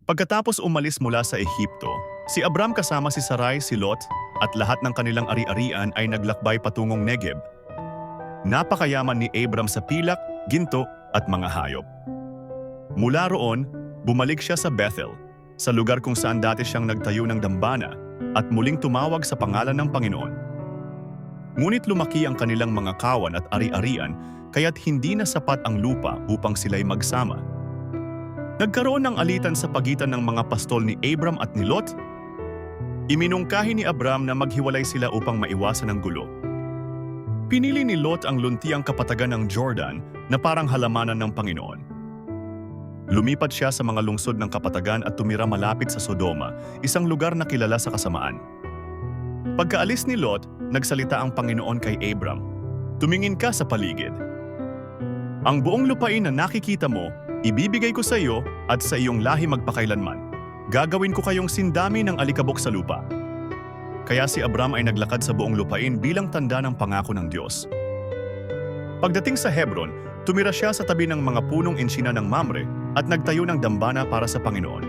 Pagkatapos umalis mula sa Ehipto, si Abram kasama si Sarai, si Lot, at lahat ng kanilang ari-arian ay naglakbay patungong Negeb. Napakayaman ni Abram sa pilak, ginto, at mga hayop. Mula roon, bumalik siya sa Bethel, sa lugar kung saan dati siyang nagtayo ng dambana at muling tumawag sa pangalan ng Panginoon. Ngunit lumaki ang kanilang mga kawan at ari-arian kaya't hindi na sapat ang lupa upang sila'y magsama. Nagkaroon ng alitan sa pagitan ng mga pastol ni Abram at ni Lot. Iminungkahi ni Abram na maghiwalay sila upang maiwasan ang gulo. Pinili ni Lot ang luntiang kapatagan ng Jordan na parang halamanan ng Panginoon. Lumipat siya sa mga lungsod ng kapatagan at tumira malapit sa Sodoma, isang lugar na kilala sa kasamaan. Pagkaalis ni Lot, nagsalita ang Panginoon kay Abram, "Tumingin ka sa paligid. Ang buong lupain na nakikita mo, ibibigay ko sa iyo at sa iyong lahi magpakailanman. Gagawin ko kayong sindami ng alikabok sa lupa." Kaya si Abram ay naglakad sa buong lupain bilang tanda ng pangako ng Diyos. Pagdating sa Hebron, tumira siya sa tabi ng mga punong ensina ng Mamre at nagtayo ng dambana para sa Panginoon.